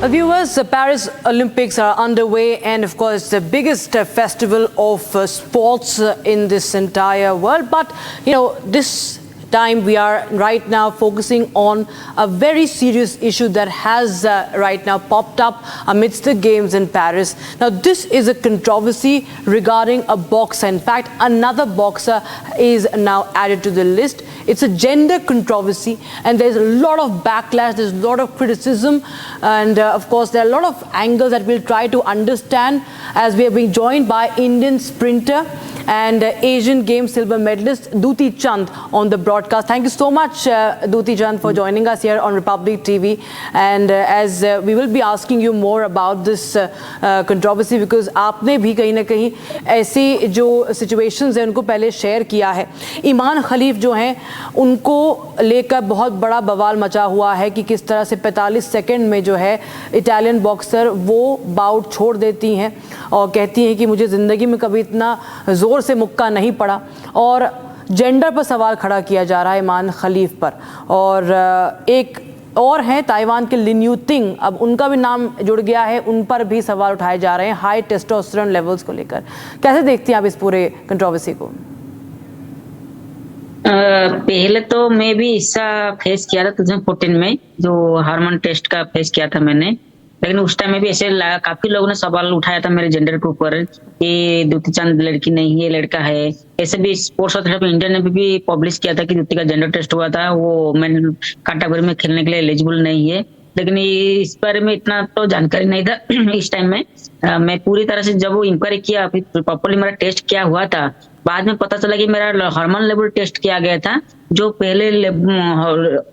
Viewers, the Paris Olympics are underway, and of course the biggest festival of sports in this entire world. But this time we are right now focusing on a very serious issue that has right now popped up amidst the games in Paris. Now this is a controversy regarding a boxer. In fact, another boxer is now added to the list. It's a gender controversy, and there's a lot of backlash, there's a lot of criticism, and of course there are a lot of angles that we'll try to understand as we are being joined by Indian sprinter and Asian Games silver medalist Duti Chand on the broadcast. Thank you so much, Duti Chand, for joining us here on Republic TV. And as we will be asking you more about this controversy, because आपने भी कहीं ना कहीं ऐसी जो situations हैं उनको पहले शेयर किया है. ईमान खलीफ जो हैं उनको लेकर बहुत बड़ा बवाल मचा हुआ है कि किस तरह से 45 सेकंड में जो है इटालियन बॉक्सर वो बाउट छोड़ देती हैं और कहती हैं कि मुझे ज़िंदगी में कभी इतना ज़ोर से मुक्का नहीं पड़ा. और जेंडर पर सवाल खड़ा किया जा रहा है ईमान खलीफ पर. और एक और हैं ताइवान के लिन यू तिंग, अब उनका भी नाम जुड़ गया है, उन पर भी सवाल उठाए जा रहे हैं हाई टेस्टोस्टेरोन लेवल्स को लेकर. कैसे देखती हैं आप इस पूरे कंट्रोवर्सी को? पहले तो मैं भी हिस्सा फेस किया था 2014 में, जो हार्मोन टेस्ट का फेस किया था मैंने. लेकिन उस टाइम में भी ऐसे काफी लोगों ने सवाल उठाया था मेरे जेंडर के ऊपर कि द्युति चंद लड़की नहीं है, लड़का है. ऐसे भी स्पोर्ट्स अथॉरिटी ऑफ इंडिया ने भी पब्लिश किया था कि द्युति का जेंडर टेस्ट हुआ था, वो मैन कैटेगरी में खेलने के लिए एलिजिबल नहीं है. लेकिन इस बारे में इतना तो जानकारी नहीं था इस टाइम में. मैं पूरी तरह से जब वो इंक्वायरी किया, फिर प्रॉपरली मेरा टेस्ट किया हुआ था, बाद में पता चला कि मेरा हार्मोन लेवल टेस्ट किया गया था. जो पहले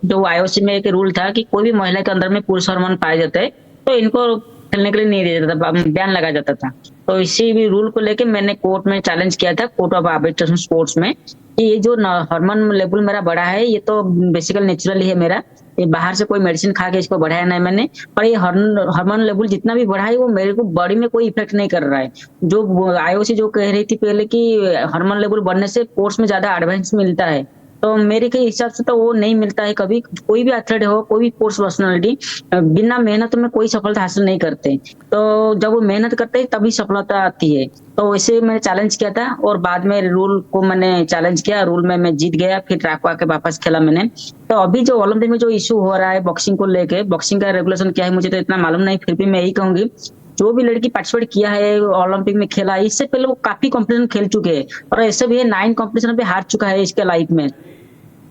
जो आईओसी में एक रूल था कि कोई भी महिला के अंदर में पुरुष हार्मोन पाए जाते हैं तो इनको खेलने के लिए नहीं दिया जाता था, बैन लगा जाता था. तो इसी भी रूल को लेके मैंने कोर्ट में चैलेंज किया था, कोर्ट ऑफ आर्बिट्रेशन स्पोर्ट्स में, कि ये जो हार्मोन लेवल मेरा बढ़ा है ये तो बेसिकली नेचुरल ही है मेरा, ये बाहर से कोई मेडिसिन खा के इसको बढ़ाया नहीं मैंने. और ये हार्मोन लेवल जितना भी बढ़ा है वो मेरे को बॉडी में कोई इफेक्ट नहीं कर रहा है. जो आईओसी जो कह रही थी पहले कि हार्मोन लेवल बढ़ने से स्पोर्ट्स में ज्यादा एडवांस मिलता है, तो मेरे के हिसाब से तो वो नहीं मिलता है. कभी कोई भी एथलीट हो, कोई भी स्पोर्ट्स पर्सनालिटी बिना मेहनत में कोई सफलता हासिल नहीं करते. तो जब वो मेहनत करते हैं तभी सफलता आती है. तो वैसे मैंने चैलेंज किया था और बाद में रूल को मैंने चैलेंज किया, रूल में मैं जीत गया, फिर ट्रैक आके वापस खेला मैंने. तो अभी जो ओलंपिक में जो इशू हो रहा है बॉक्सिंग को लेके, बॉक्सिंग का रेगुलेशन क्या है मुझे तो इतना मालूम नहीं, फिर भी मैं यही कहूंगी जो भी लड़की पार्टिसिपेट किया है ओलंपिक में खेला, इससे पहले वो काफी कॉम्पिटिशन खेल चुके हैं और ऐसे भी 9 कॉम्पिटिशन पे हार चुका है इसके लाइफ में.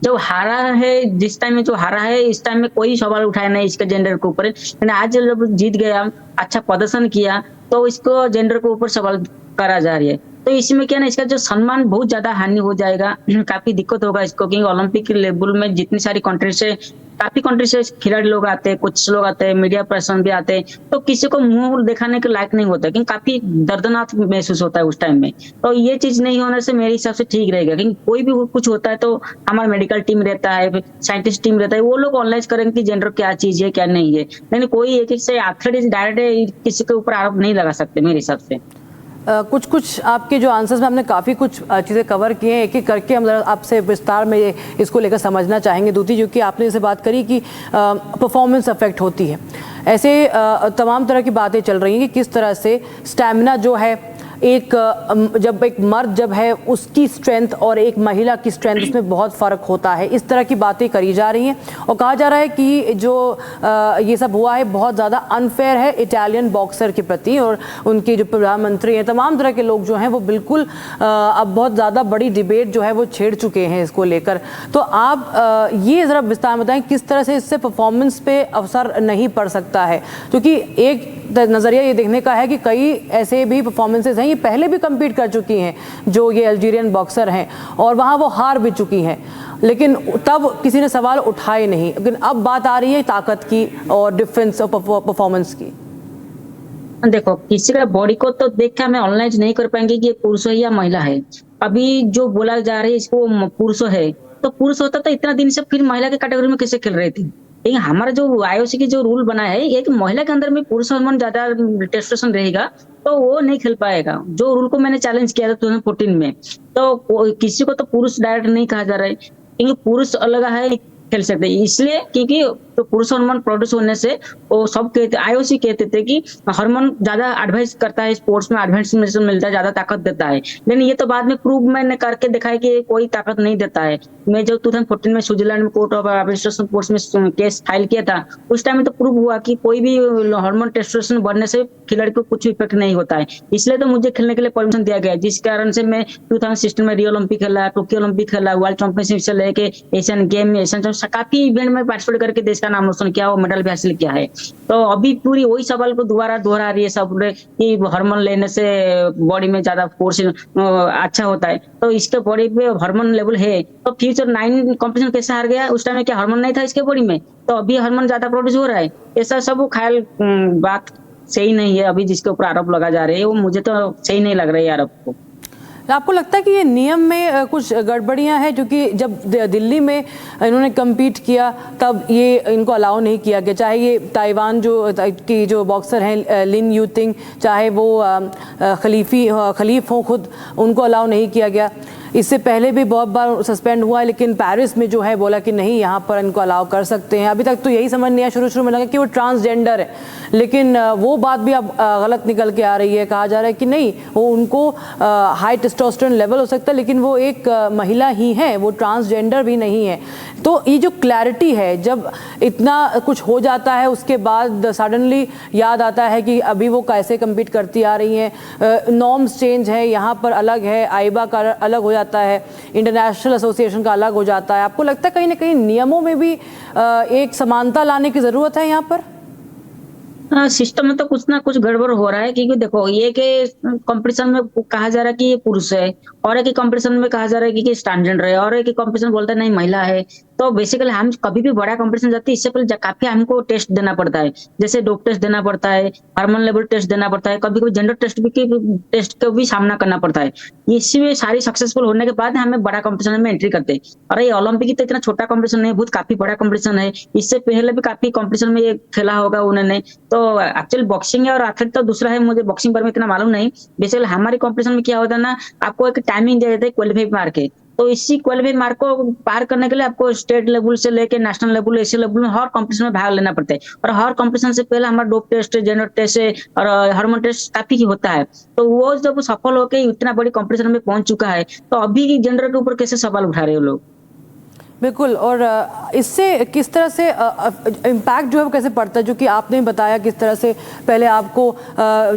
जो हारा है जिस टाइम में जो हारा है इस टाइम में कोई सवाल उठाया नहीं इसके जेंडर के ऊपर. लेकिन आज जब जीत गया, अच्छा प्रदर्शन किया, तो इसको जेंडर के ऊपर सवाल करा जा रही है. तो इसमें क्या ना, इसका जो सम्मान बहुत ज्यादा हानि हो जाएगा, काफी दिक्कत होगा इसको, क्योंकि ओलंपिक लेवल में जितनी सारी कंट्री से, काफी कंट्री से खिलाड़ी लोग आते हैं, कुछ लोग आते हैं, मीडिया पर्सन भी आते हैं, तो किसी को मुंह दिखाने के लायक नहीं होता, क्योंकि काफी दर्दनाक महसूस होता है उस टाइम में. तो ये चीज नहीं होने से मेरे हिसाब से ठीक रहेगा, क्योंकि कोई भी कुछ होता है तो हमारा मेडिकल टीम रहता है, साइंटिस्ट टीम रहता है, वो लोग ऑनलाइज करेंगे कि जेंडर क्या चीज है क्या नहीं है. लेकिन कोई एक से एथलीट डायरेक्ट किसी के ऊपर आरोप नहीं लगा सकते मेरे हिसाब से. कुछ आपके जो आंसर्स में हमने काफ़ी कुछ चीज़ें कवर की हैं, एक एक करके हम आपसे विस्तार में इसको लेकर समझना चाहेंगे. दूती, जो कि आपने इसे बात करी कि परफॉर्मेंस अफेक्ट होती है, ऐसे तमाम तरह की बातें चल रही हैं कि किस तरह से स्टैमिना जो है जब एक मर्द जब है उसकी स्ट्रेंथ और एक महिला की स्ट्रेंथ उसमें बहुत फ़र्क होता है. इस तरह की बातें करी जा रही हैं और कहा जा रहा है कि जो ये सब हुआ है बहुत ज़्यादा अनफेयर है इटालियन बॉक्सर के प्रति. और उनके जो प्रधानमंत्री हैं, तमाम तरह के लोग जो हैं वो बिल्कुल अब बहुत ज़्यादा बड़ी डिबेट जो है वो छेड़ चुके हैं इसको लेकर. तो आप ये ज़रा विस्तार बताएं किस तरह से इससे परफॉर्मेंस पे असर नहीं पड़ सकता है, क्योंकि एक नज़रिया ये देखने का है कि कई ऐसे भी परफॉर्मेंसेज हैं, ये पहले भी कम्पीट कर चुकी हैं जो ये अल्जीरियन बॉक्सर हैं और वहाँ वो हार भी चुकी हैं, लेकिन तब किसी ने सवाल उठाए नहीं. लेकिन अब बात आ रही है ताकत की और डिफरेंस ऑफ परफॉर्मेंस की. देखो, किसी का बॉडी को तो देख के हमें ऑनलाइन नहीं कर पाएंगे कि ये पुरुष है या महिला है. अभी जो बोला जा रहा है इसको पुरुष है, तो पुरुष होता तो इतना दिन से फिर महिला के कैटेगरी में कैसे खेल रहे थे. लेकिन हमारा जो आईओसी की जो रूल बना है ये कि महिला के अंदर में पुरुष हार्मोन ज्यादा टेस्टोस्टेरोन रहेगा तो वो नहीं खेल पाएगा. जो रूल को मैंने चैलेंज किया था 2014 में, तो किसी को तो पुरुष डायरेक्ट नहीं कहा जा रहा है, क्योंकि पुरुष अलग है खेल सकते हैं, इसलिए क्योंकि तो पुरुष हार्मोन प्रोड्यूस होने से वो सब कहते, आईओसी कहते थे कि हार्मोन ज्यादा एडवाइस करता है, स्पोर्ट्स में एडवांस मिलता है, ज्यादा ताकत देता है। लेकिन ये तो बाद में प्रूव मैंने करके दिखाया कि कोई ताकत नहीं देता है। मैं जब 2014 में स्विट्जरलैंड में कोर्ट ऑफ आर्बिट्रेशन कोर्ट्स में केस फाइल किया था, उस टाइम में तो प्रूव हुआ कि कोई भी हार्मोन टेस्टोस्टेरोन बढ़ने से खिलाड़ी को कुछ इफेक्ट नहीं होता है। इसलिए तो मुझे खेलने के लिए परमिशन दिया गया, जिस कारण से मैं 2016 में रियो ओलंपिक खेला, टोक्यो ओलंपिक खेला, वर्ल्ड चैंपियनशिप से लेके एशियन गेम में, एशियन काफी इवेंट में पार्टिसिपेट करके देश का नाम रोशन किया, वो मेडल भी हासिल किया है। तो अभी पूरी वही सवाल को दोबारा दोहरा रही है सब कि हार्मोन लेने से बॉडी में ज्यादा फोर्स अच्छा होता है। तो इसके बॉडी पे हार्मोन लेवल है, तो फ्यूचर 9 कंपटीशन कैसे हार गया, उस टाइम में क्या हार्मोन नहीं था इसके बॉडी में? तो अभी हार्मोन ज्यादा प्रोड्यूस हो रहा है। ऐसा सब ख्याल बात सही नहीं है। अभी जिसके ऊपर आरोप लगा जा रहे हैं वो मुझे तो सही नहीं लग रहा है आरोप को। आपको लगता है कि ये नियम में कुछ गड़बड़ियां हैं, क्योंकि जब दिल्ली में इन्होंने कम्पीट किया तब ये इनको अलाउ नहीं किया गया, चाहे ये ताइवान की जो बॉक्सर हैं लिन यूटिंग, चाहे वो खलीफ हो खुद, उनको अलाउ नहीं किया गया। इससे पहले भी बहुत बार सस्पेंड हुआ है, लेकिन पेरिस में जो है बोला कि नहीं, यहाँ पर इनको अलाउ कर सकते हैं। अभी तक तो यही समझ नहीं आया, शुरू में लगा कि वो ट्रांसजेंडर है, लेकिन वो बात भी अब गलत निकल के आ रही है। कहा जा रहा है कि नहीं, वो उनको हाई टेस्टोस्टेरोन लेवल हो सकता है, लेकिन वो एक महिला ही है, वो ट्रांसजेंडर भी नहीं है। तो ये जो क्लैरिटी है, जब इतना कुछ हो जाता है उसके बाद सडनली याद आता है कि अभी वो कैसे कम्पीट करती आ रही हैं, नॉर्म्स चेंज है, यहाँ पर अलग है, आईबा का अलग हो जाता है, इंटरनेशनल एसोसिएशन का अलग हो जाता है। आपको लगता है कहीं ना कहीं नियमों में भी एक समानता लाने की जरूरत है यहाँ पर? सिस्टम में तो कुछ ना कुछ गड़बड़ हो रहा है, क्योंकि देखो ये के कंपटीशन में कहा जा रहा है कि ये पुरुष है, और एक कंपटीशन में कहा जा रहा है कि ट्रांसजेंडर है, और एक कंपटीशन बोलता है नहीं महिला है। तो बेसिकली हम कभी भी बड़ा कंपटीशन जाते हैं, इससे पहले काफी हमको टेस्ट देना पड़ता है, जैसे डोप टेस्ट देना पड़ता है, हार्मोन लेवल टेस्ट देना पड़ता है, कभी कभी जेंडर टेस्ट का भी सामना करना पड़ता है। इसमें सारी सक्सेसफुल होने के बाद हमें बड़ा कंपटीशन में एंट्री करते हैं। और ये ओलंपिक तो इतना छोटा कंपटीशन नहीं, बहुत काफी बड़ा कंपटीशन है। इससे पहले भी काफी कंपटीशन में ये खेला होगा उन्होंने। तो एक्चुअली बॉक्सिंग और एथलेट तो दूसरा है, मुझे बॉक्सिंग पर में इतना मालूम नहीं। बेसिकली हमारे कंपटीशन में क्या होता है ना, आपको एक टाइमिंग दे देते हैं क्वालिफाई मार के। तो इसी क्वालिफाई मार्क को पार करने के लिए आपको स्टेट लेवल से लेके नेशनल लेवल, एशिया लेवल में हर कंपटीशन में भाग लेना पड़ता है। और हर कंपटीशन से पहले हमारा डोप टेस्ट, जेंडर टेस्ट और हार्मोन टेस्ट काफी ही होता है। तो वो जब सफल होकर इतना बड़ी कंपटीशन में पहुंच चुका है, तो अभी जेंडर के ऊपर कैसे सवाल उठा रहे हो लोग? बिल्कुल। और इससे किस तरह से इम्पैक्ट जो है वो कैसे पड़ता है, जो कि आपने बताया किस तरह से पहले आपको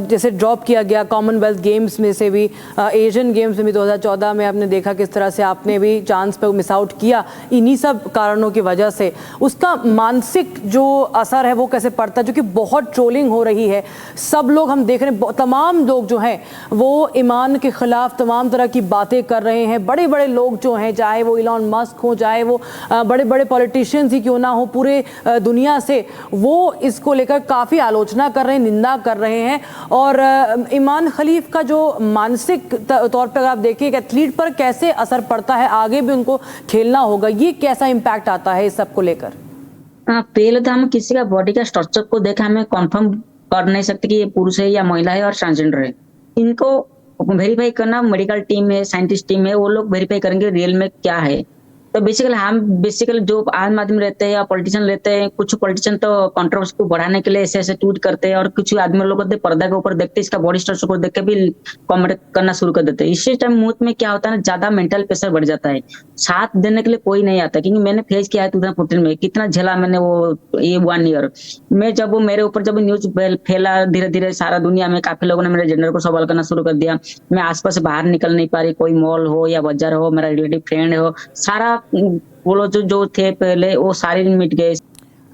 जैसे ड्रॉप किया गया कॉमनवेल्थ गेम्स में से भी, एशियन गेम्स में भी 2014 में आपने देखा किस तरह से आपने भी चांस पे मिस आउट किया इन्हीं सब कारणों की वजह से। उसका मानसिक जो असर है वो कैसे पड़ता है, जो कि बहुत ट्रोलिंग हो रही है, सब लोग हम देख रहे हैं, तमाम लोग जो हैं वो ईमान के खिलाफ तमाम तरह की बातें कर रहे हैं। बड़े बड़े लोग जो हैं, चाहे वो इलॉन मस्क हो, चाहे वो बड़े बड़े पॉलिटिशियंस ही क्यों ना हो, पूरे दुनिया से वो इसको लेकर काफ़ी आलोचना कर रहे हैं, निंदा कर रहे हैं। और ईमान खलीफ का जो मानसिक तौर पर आप देखिए एक एथलीट पर कैसे असर पड़ता है, आगे भी उनको खेलना होगा, ये कैसा इम्पैक्ट आता है इस सब को लेकर? पहले तो हम किसी का बॉडी का स्ट्रक्चर को देख हमें कंफर्म कर नहीं सकते कि ये पुरुष है या महिला है और ट्रांसजेंडर है। इनको वेरीफाई करना मेडिकल टीम है, साइंटिस्ट टीम है, वो लोग वेरीफाई करेंगे रियल में क्या है। तो बेसिकली जो आम आदमी रहते हैं या पॉलिटिशियन रहते हैं, कुछ पॉलिटिशियन तो कंट्रोवर्सी को बढ़ाने के लिए ऐसे ऐसे ट्वीट करते हैं, और कुछ आदमी लोग पर्दा के ऊपर देखते हैं, इसका बॉडी स्ट्रक्चर को देख के भी कमेंट करना शुरू कर देते हैं। इसी टाइम मुंह में क्या होता है ना, ज्यादा मेंटल प्रेशर बढ़ जाता है, साथ देने के लिए कोई नहीं आता। क्योंकि मैंने फेस किया है 2014 में, कितना झेला मैंने वो ये 1 ईयर में। जब वो मेरे ऊपर जब न्यूज फैला धीरे धीरे सारा दुनिया में, काफी लोगों ने मेरे जेंडर को सवाल करना शुरू कर दिया। मैं आसपास बाहर निकल नहीं पा रही, कोई मॉल हो या बाजार हो, मेरा रिलेटिव फ्रेंड हो, सारा वो लोग जो थे पहले वो सारे मिट गए।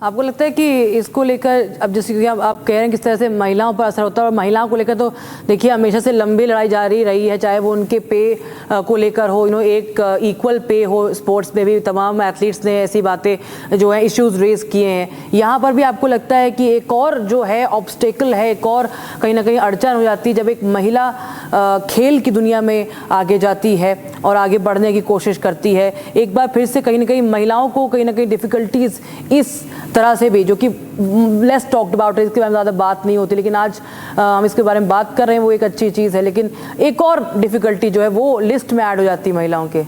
आपको लगता है कि इसको लेकर अब जैसे कि आप कह रहे हैं किस तरह से महिलाओं पर असर होता है, और महिलाओं को लेकर तो देखिए हमेशा से लंबी लड़ाई जारी रही है, चाहे वो उनके पे को लेकर हो, एक इक्वल पे हो। स्पोर्ट्स में भी तमाम एथलीट्स ने ऐसी बातें जो है इश्यूज रेज किए हैं। यहाँ पर भी आपको लगता है कि एक और जो है ऑब्स्टेकल है, एक और कहीं ना कहीं अड़चन हो जाती है जब एक महिला खेल की दुनिया में आगे जाती है और आगे बढ़ने की कोशिश करती है? एक बार फिर से कहीं ना कहीं महिलाओं को कहीं ना कहीं डिफ़िकल्टीज इस तरह से भी, जो कि लेस टॉक्ड अबाउट है, इसके बारे में ज़्यादा बात नहीं होती, लेकिन आज हम इसके बारे में बात कर रहे हैं, वो एक अच्छी चीज़ है। लेकिन एक और डिफ़िकल्टी जो है वो लिस्ट में ऐड हो जाती है महिलाओं के।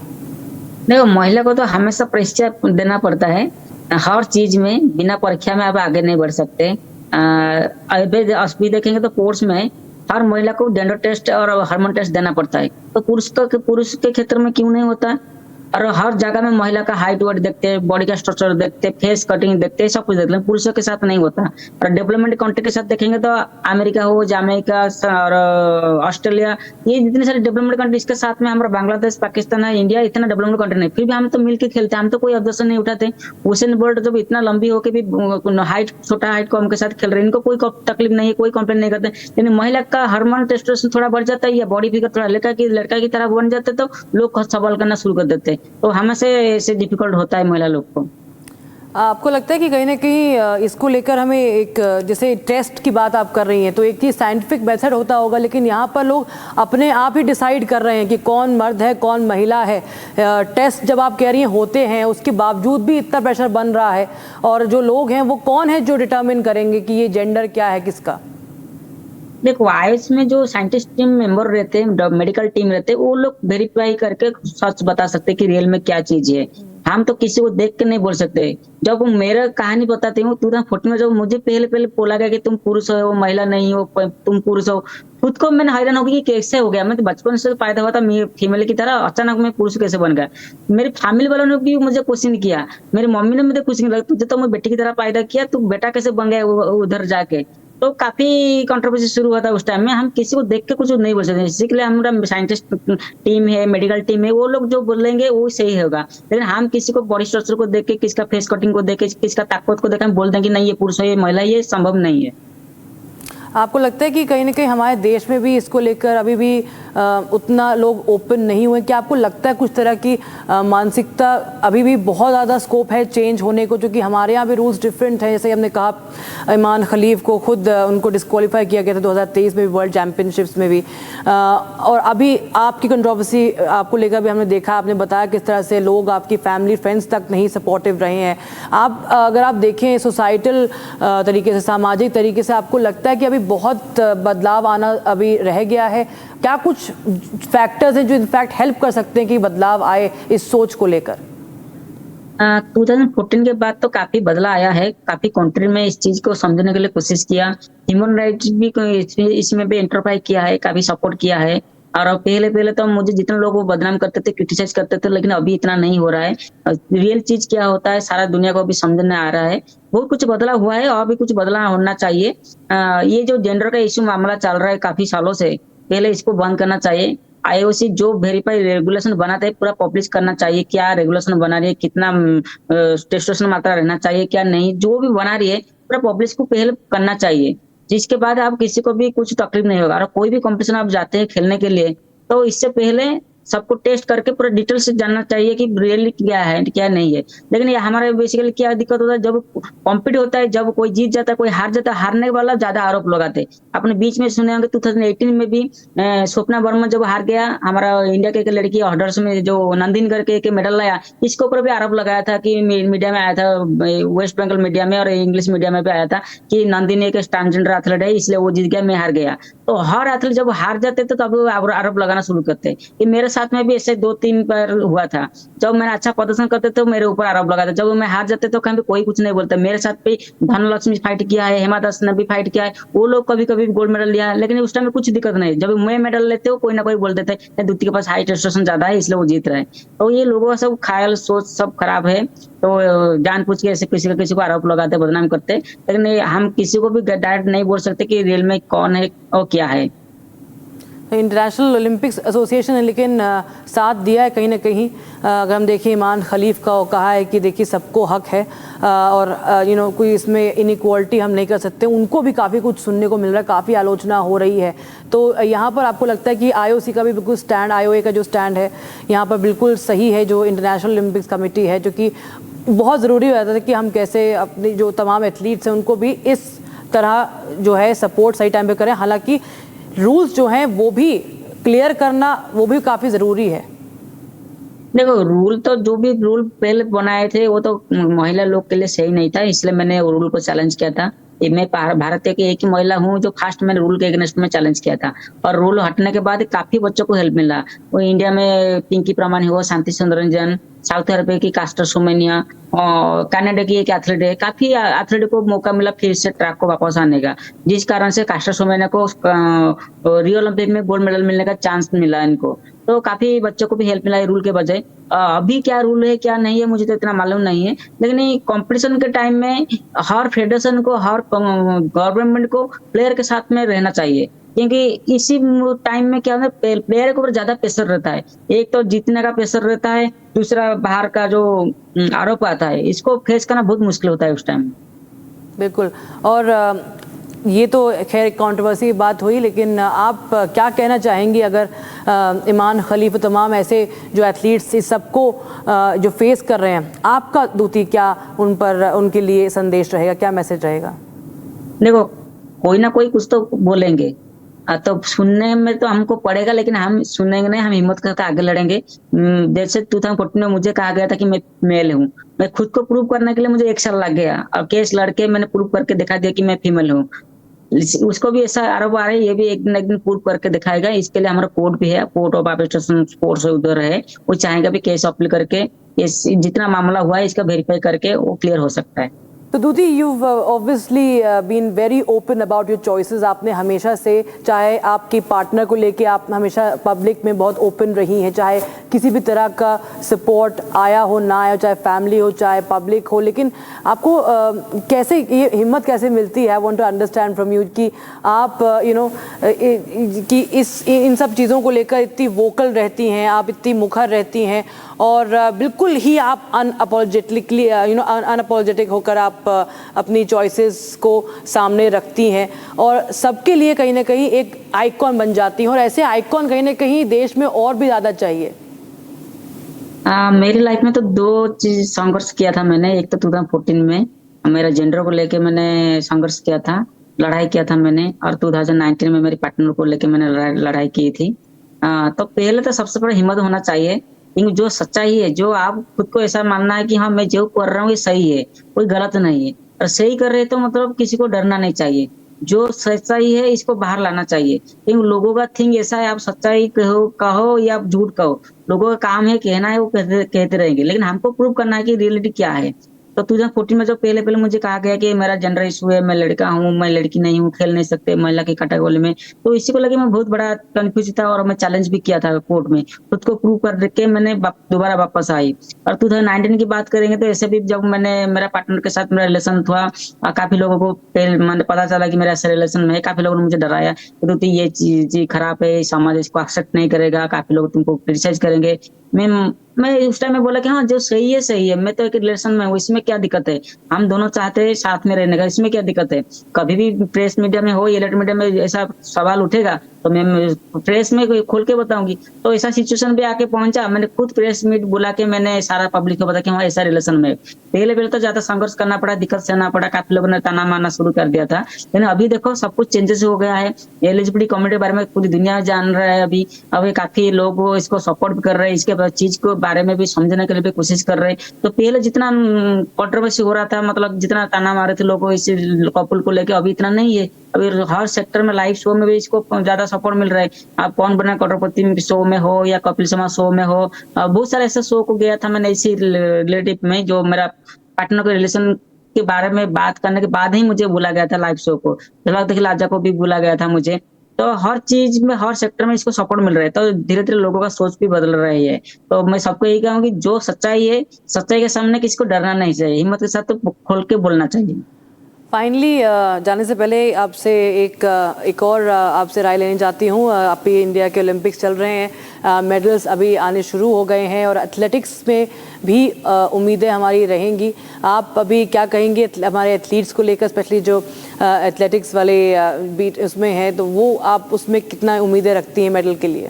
देखो, महिला को तो हमेशा प्रेशर देना पड़ता है, हर चीज में बिना परीक्षा में आप आगे नहीं बढ़ सकते। अभी देखेंगे तो कोर्स में हर महिला को जेंडर टेस्ट और हार्मोन टेस्ट देना पड़ता है, तो पुरुष के क्षेत्र में क्यों नहीं होता? और हर जगह में महिला का हाइट वेट देखते हैं, बॉडी का स्ट्रक्चर देखते हैं, फेस कटिंग देखते हैं, सब कुछ देखते हैं, पुरुषों के साथ नहीं होता। और डेवलपमेंट कंट्री के साथ देखेंगे तो अमेरिका हो, जमैका और ऑस्ट्रेलिया, ये जितने सारे डेवलपमेंट कंट्री, इसके साथ में हमारा बांग्लादेश, पाकिस्तान है, इंडिया इतना डेवलपमेंट कंट्री नहीं, फिर भी हम तो मिलकर खेलते हैं, हम तो कोई ऑब्जेक्शन नहीं उठाते। हुसैन बोल्ट जब इतना लंबी होकर भी हाइट, छोटा हाइट को उनके साथ खेल रहे हैं, इनको कोई तकलीफ नहीं है, कोई कंप्लेन नहीं करते। लेकिन महिला का हार्मोन टेस्टोस्टेरोन थोड़ा बढ़ जाता है या बॉडी फिगर थोड़ा लड़का की तरह बन जाते तो लोग सवाल करना शुरू कर देते हैं। तो हमें से डिफिकल्ट होता है महिला लोग को। आपको लगता है कि कहीं ना कहीं इसको लेकर हमें एक, जैसे टेस्ट की बात आप कर रही हैं, तो एक चीज़ साइंटिफिक मेथड होता होगा, लेकिन यहाँ पर लोग अपने आप ही डिसाइड कर रहे हैं कि कौन मर्द है कौन महिला है। टेस्ट जब आप कह रही हैं होते हैं, उसके बावजूद भी इतना प्रेशर बन रहा है, और जो लोग हैं वो कौन है जो डिटर्मिन करेंगे कि ये जेंडर क्या है किसका? देखो, आयुष में जो साइंटिस्ट टीम मेंबर रहते हैं, मेडिकल टीम रहते हैं, वो लोग वेरीफाई करके सच बता सकते हैं कि रियल में क्या चीज है। हम तो किसी को देख के नहीं बोल सकते। जब मेरा कहानी बताती हूँ 2014 में, जब मुझे पहले बोला गया कि तुम पुरुष हो, महिला नहीं हो, तुम पुरुष हो, खुद को मैंने हैरान हो गई कि कैसे हो गया। मैं तो बचपन से पैदा हुआ था फीमेल की तरह, अचानक मैं पुरुष कैसे बन गया। मेरी फैमिली वालों ने भी मुझे क्वेश्चन किया, मेरी मम्मी ने मुझे क्वेश्चन किया, तुझे तो मैं बेटी की तरह पैदा किया, तू बेटा कैसे बन गया उधर जाके। तो काफी कंट्रोवर्सी शुरू हुआ था उस टाइम में। हम किसी को देख के कुछ नहीं बोल सकते, इसी के लिए हमारा साइंटिस्ट टीम है, मेडिकल टीम है, वो लोग जो बोलेंगे वो सही होगा। लेकिन हम किसी को बॉडी स्ट्रक्चर को देख के, किसका फेस कटिंग को देख के, किसका ताकत को देख के हम बोल दें कि नहीं ये पुरुष है ये महिला, ये संभव नहीं है। आपको लगता है कि कहीं ना कहीं हमारे देश में भी इसको लेकर अभी भी उतना लोग ओपन नहीं हुए? क्या आपको लगता है कुछ तरह की मानसिकता अभी भी बहुत ज़्यादा स्कोप है चेंज होने को? जो कि हमारे यहाँ भी रूल्स डिफरेंट हैं, जैसे हमने कहा ईमान खलीफ को खुद उनको डिस्क्वालीफाई किया गया था 2023 में भी, वर्ल्ड चैम्पियनशिप्स में भी। और अभी आपकी कंट्रोवर्सी आपको लेकर भी हमने देखा, आपने बताया किस तरह से लोग आपकी फैमिली फ्रेंड्स तक नहीं सपोर्टिव रहे हैं। आप अगर आप देखें सोसाइटल तरीके से, सामाजिक तरीके से, आपको लगता है कि अभी बहुत बदलाव आना अभी रह गया है? क्या कुछ फैक्टर्स हैं जो इनफैक्ट हेल्प कर सकते हैं कि बदलाव आए इस सोच को लेकर? 2014 के बाद तो काफी बदलाव आया है, काफी कंट्री में इस चीज को समझने के लिए कोशिश किया। ह्यूमन राइट्स भी इसमें भी एंटरप्राइज किया है, काफी सपोर्ट किया है। और पहले तो मुझे जितने लोग वो बदनाम करते थे, क्रिटिसाइज करते थे, लेकिन अभी इतना नहीं हो रहा है। रियल चीज क्या होता है सारा दुनिया को अभी समझने आ रहा है। बहुत कुछ बदलाव हुआ है और भी कुछ बदलाव होना चाहिए। ये जो जेंडर का इश्यू मामला चल रहा है काफी सालों से, पहले इसको बंद करना चाहिए। आईओसी जो वेरीफाई रेगुलेशन बनाता है पूरा पब्लिश करना चाहिए, क्या रेगुलेशन बना रही है, कितना टेस्टोस्टेरोन मात्रा रहना चाहिए, क्या नहीं, जो भी बना रही है पूरा पब्लिश को पहले करना चाहिए, जिसके बाद आप किसी को भी कुछ तकलीफ नहीं होगा। और कोई भी कंपटीशन आप जाते हैं खेलने के लिए तो इससे पहले सबको टेस्ट करके पूरा डिटेल से जानना चाहिए कि रियली क्या है क्या नहीं है। लेकिन ये हमारे बेसिकली क्या दिक्कत होता है, जब कॉम्पिट होता है, जब कोई जीत जाता है कोई हार जाता है, हारने वाला ज्यादा आरोप लगाते हैं। अपने बीच में सुने होंगे 2018 में भी स्वप्ना वर्मा जब हार गया, हमारा इंडिया के एक लड़की हॉर्डर्स में जो नंदिन करके एक मेडल लाया, इसके ऊपर भी आरोप लगाया था कि मीडिया में आया था, वेस्ट बंगाल मीडिया में और इंग्लिश मीडिया में भी आया था कि नंदिन एक ट्रांसजेंडर एथलीट है इसलिए वो जीत गया, मैं हार गया। तो हर एथलीट जब हार जाते थे तब आरोप लगाना शुरू करते। ये मेरे साथ में भी ऐसे 2-3 बार हुआ था। जब मैं अच्छा प्रदर्शन करते तो मेरे ऊपर आरोप लगाते, जब मैं हार जाते तो कहीं कोई कुछ नहीं बोलता। मेरे साथ भी धनलक्ष्मी फाइट किया है, हेमा दास ने भी फाइट किया है, वो लोग कभी कभी गोल्ड मेडल लिया है, लेकिन उस टाइम में कुछ दिक्कत नहीं। जब मैं मेडल लेते हो कोई ना कोई बोल देते हैं दूती के पास हाई टेस्टोस्टेरोन ज्यादा है इसलिए वो जीत रहा है। तो ये लोगों का सब ख्याल सोच सब खराब है। तो जानबूझ के ऐसे किसी को आरोप लगाते, बदनाम करते, लेकिन हम किसी को भी डायरेक्ट नहीं बोल सकते कि रियल में कौन है और क्या है। इंटरनेशनल ओलंपिक्स एसोसिएशन ने लेकिन साथ दिया है कहीं ना कहीं। अगर हम देखें ईमान खलीफ का कहा है कि देखिए सबको हक है और कोई इसमें इनइक्वालिटी हम नहीं कर सकते। उनको भी काफ़ी कुछ सुनने को मिल रहा है, काफ़ी आलोचना हो रही है। तो यहाँ पर आपको लगता है कि आईओसी का भी बिल्कुल स्टैंड, आईओए का जो स्टैंड है यहाँ पर बिल्कुल सही है, जो इंटरनेशनल ओलंपिक्स कमेटी है, जो कि बहुत ज़रूरी हो जाता है कि हम कैसे अपनी जो तमाम एथलीट्स हैं उनको भी इस तरह जो है सपोर्ट सही टाइम पे करें। हालांकि रूल्स जो हैं वो भी क्लियर करना वो भी काफ़ी ज़रूरी है। देखो रूल तो जो भी रूल पहले बनाए थे वो तो महिला लोग के लिए सही नहीं था, इसलिए मैंने वो रूल को चैलेंज किया था। ये मैं भारत की एक ही महिला हूँ जो फर्स्ट मैंने रूल के अगेंस्ट में चैलेंज किया था, और रूल हटने के बाद काफी बच्चों को हेल्प मिला। वो इंडिया में पिंकी प्रमाणी हो, शांति सुंदरंजन, साउथ अफ्रीका की कास्टर सोमेनिया, और कनाडा की एक एथलीट है, काफी एथलीट को मौका मिला फिर से ट्रैक को वापस आने का, जिस कारण से कास्टर सोमेनिया को रियो ओलंपिक में गोल्ड मेडल मिलने का चांस मिला इनको। तो काफी बच्चों को भी हेल्प मिला है रूल के बजाय। अभी क्या रूल है क्या नहीं है मुझे तो इतना मालूम नहीं है, लेकिन कंपटीशन के टाइम में हर फेडरेशन को, हर गवर्नमेंट को प्लेयर के साथ में रहना चाहिए, क्योंकि इसी टाइम में क्या होता है, प्लेयर के ऊपर ज्यादा प्रेशर रहता है। एक तो जीतने का प्रेशर रहता है, दूसरा बाहर का जो आरोप आता है, इसको फेस करना बहुत मुश्किल होता है उस टाइम। बिल्कुल। और ये तो खैर कंट्रोवर्सी की बात हुई, लेकिन आप क्या कहना चाहेंगी अगर ईमान खलीफ तमाम ऐसे जो एथलीट्स इस सबको जो फेस कर रहे हैं, आपका दूती क्या उन पर, उनके लिए संदेश रहेगा, क्या मैसेज रहेगा? देखो, कोई ना कोई कुछ तो बोलेंगे, तो सुनने में तो हमको पड़ेगा, लेकिन हम सुनेंगे नहीं, हम हिम्मत करके आगे लड़ेंगे। जैसे 2014 में मुझे कहा गया था कि मैं मेल हूँ, मैं खुद को प्रूव करने के लिए मुझे 1 साल लग गया, और केस लड़के मैंने प्रूव करके दिखा दिया कि मैं फीमेल हूँ। उसको भी ऐसा आरोप आ रहा है, ये भी एक दिन ना एक दिन प्रूव करके दिखाएगा। इसके लिए हमारा कोर्ट भी है, कोर्ट ऑफ आर्बिट्रेशन स्पोर्ट्स उधर है, वो चाहेगा भी केस अपील करके जितना मामला हुआ है इसका वेरीफाई करके वो क्लियर हो सकता है। तो दूती, you've obviously been very open about your choices। आपने हमेशा से, चाहे आपकी पार्टनर को लेके आप हमेशा पब्लिक में बहुत ओपन रही हैं, चाहे किसी भी तरह का सपोर्ट आया हो ना आया हो, चाहे फैमिली हो चाहे पब्लिक हो, लेकिन आपको कैसे ये हिम्मत कैसे मिलती है? I want to understand from you कि आप कि इन सब चीज़ों को लेकर इतनी वोकल रहती हैं, आप इतनी मुखर रहती हैं, और बिल्कुल ही आप अनअपोलोजेटिकली अनअपोलोजेटिक होकर आप अपनी चॉइसेस को सामने रखती हैं, और सबके लिए कहीं ना कहीं एक आइकॉन बन जाती हैं, और ऐसे आइकॉन कहीं ना कहीं देश में और भी ज़्यादा चाहिए। मेरी लाइफ में तो 2 चीज संघर्ष किया था मैंने। एक तो 2014 में मेरा जेंडर को लेके मैंने संघर्ष किया था, लड़ाई किया था मैंने, और 2019 में मेरी पार्टनर को लेके मैंने लड़ाई की थी। तो पहले तो सबसे बड़ा हिम्मत होना चाहिए, क्योंकि जो सच्चाई है, जो आप खुद को ऐसा मानना है कि हाँ मैं जो कर रहा हूँ ये सही है, कोई गलत नहीं है, और सही कर रहे तो मतलब किसी को डरना नहीं चाहिए। जो सच्चाई है इसको बाहर लाना चाहिए, क्योंकि लोगों का थिंग ऐसा है, आप सच्चाई कहो कहो या आप झूठ कहो, लोगों का काम है कहना है, वो कहते रहेंगे, लेकिन हमको प्रूव करना है कि रियलिटी क्या है। तो 2014 में जो पहले पहले मुझे कहा गया कि मेरा जेंडर इशू है, मैं लड़का हूँ, मैं लड़की नहीं हूँ, खेल नहीं सकते महिला की कैटेगरी में, तो इसी को लेके मैं बहुत बड़ा कंफ्यूज था, और मैं चैलेंज भी किया था कोर्ट में, खुद को प्रूव करके मैंने दोबारा वापस आई। और 2019 की बात करेंगे तो ऐसे भी जब मैंने मेरा पार्टनर के साथ मेरा रिलेशन हुआ, काफी लोगों को मैंने पता चला कि मेरा ऐसा रिलेशन में है, काफी लोगों ने मुझे डराया कि ये चीज खराब है, समाज इसको एक्सेप्ट नहीं करेगा, काफी लोग तुमको क्रिटिसाइज करेंगे। मैं मैं उस टाइम में बोला कि हाँ जो सही है, मैं तो एक रिलेशन में हूँ, इसमें क्या दिक्कत है, हम दोनों चाहते हैं साथ में रहने का, इसमें क्या दिक्कत है। कभी भी प्रेस मीडिया में हो, इलेक्ट्रॉनिक मीडिया में ऐसा सवाल उठेगा तो मैं प्रेस में खोल के बताऊंगी। तो ऐसा सिचुएशन भी आके पहुंचा, मैंने खुद प्रेस मीट बुला के मैंने सारा पब्लिक को बताया कि हाँ ऐसा रिलेशन में। पहले पहले तो ज्यादा संघर्ष करना पड़ा, दिक्कत सहना पड़ा, काफी लोगों ने ताना मारना शुरू कर दिया था, लेकिन अभी देखो सब कुछ चेंजेस हो गया है। एलजीबीटी कम्युनिटी के बारे में पूरी दुनिया जान रहा है अभी काफी लोग इसको सपोर्ट भी कर रहे हैं, इसके चीज को बारे में भी समझने के लिए भी कोशिश कर रहे हैं। तो पहले जितना कंट्रोवर्सी हो रहा था, मतलब जितना ताना मारे थे लोगों इस कपल को लेके, अभी इतना नहीं है। अभी हर सेक्टर में लाइव शो में भी इसको ज्यादा सपोर्ट मिल रहा है। आप कौन बना करोड़पति शो में हो या कपिल शर्मा शो में हो, बहुत सारे ऐसे शो को गया था मैंने इसी रिलेटिव में, जो मेरा पार्टनर के रिलेशन के बारे में बात करने के बाद ही मुझे बुला गया था लाइव शो को। झलक दिखला जा को भी बुला गया था मुझे। तो हर चीज में, हर सेक्टर में इसको सपोर्ट मिल रहा है, तो धीरे धीरे लोगों का सोच भी बदल रही है। तो मैं सबको यही कहूंगी, जो सच्चाई है, सच्चाई के सामने किसी को डरना नहीं चाहिए, हिम्मत के साथ तो खोल के बोलना चाहिए। फाइनली जाने से पहले आपसे एक और आपसे राय लेनी चाहती हूँ। अभी इंडिया के ओलंपिक्स चल रहे हैं, मेडल्स अभी आने शुरू हो गए हैं, और एथलेटिक्स में भी उम्मीदें हमारी रहेंगी। आप अभी क्या कहेंगे हमारे एथलीट्स को लेकर, स्पेशली जो एथलेटिक्स वाले बीट उसमें हैं, तो वो आप उसमें कितना उम्मीदें रखती हैं मेडल के लिए?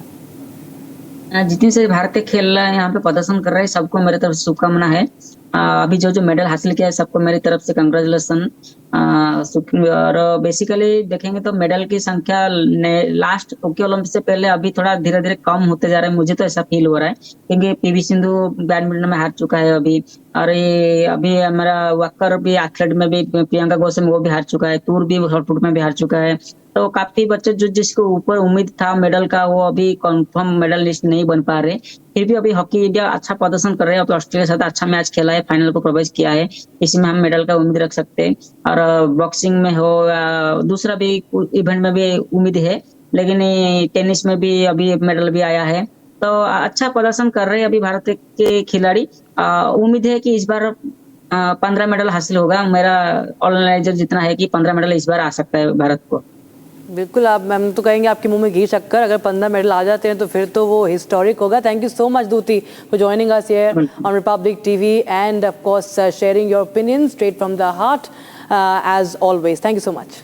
जितनी सारी भारतीय खेल रहे हैं यहाँ पे प्रदर्शन कर रहे हैं, सबको मेरे तरफ से शुभकामना है। अभी जो जो मेडल हासिल किया है सबको मेरी तरफ से कंग्रेचुलेशन। और बेसिकली देखेंगे तो मेडल की संख्या लास्ट टोक्यो ओलंपिक से पहले अभी थोड़ा धीरे धीरे कम होते जा रहा है, मुझे तो ऐसा फील हो रहा है, क्योंकि पीवी सिंधु बैडमिंटन में हार चुका है अभी। और ये अभी हमारा वॉकर भी एथलेट में भी, प्रियंका गौतम वो भी हार चुका है, तूर भी शॉटपुट में भी हार चुका है। तो काफी बच्चे जो जिसको ऊपर उम्मीद था मेडल का वो अभी कंफर्म मेडल लिस्ट नहीं बन पा रहे। फिर भी अभी हॉकी इंडिया अच्छा प्रदर्शन कर रहे हैं, अभी ऑस्ट्रेलिया के साथ अच्छा मैच खेला है, फाइनल को प्रवेश किया है, इसमें हम मेडल का उम्मीद रख सकते हैं। और बॉक्सिंग में हो या दूसरा भी इवेंट में भी उम्मीद है, लेकिन टेनिस में भी अभी मेडल भी आया है। तो अच्छा प्रदर्शन कर रहे हैं अभी भारत के खिलाड़ी। उम्मीद है कि इस बार 15 मेडल हासिल होगा। मेरा ऑर्गेनाइजर जितना है कि 15 मेडल इस बार आ सकता है भारत को। बिल्कुल, आप मैम तो कहेंगे आपके मुंह में घी शक्कर, अगर 15 मेडल आ जाते हैं तो फिर तो वो हिस्टोरिक होगा। Thank you so much Duti for joining us here on Republic TV and of course sharing your opinion straight from the heart as always. Thank you so much.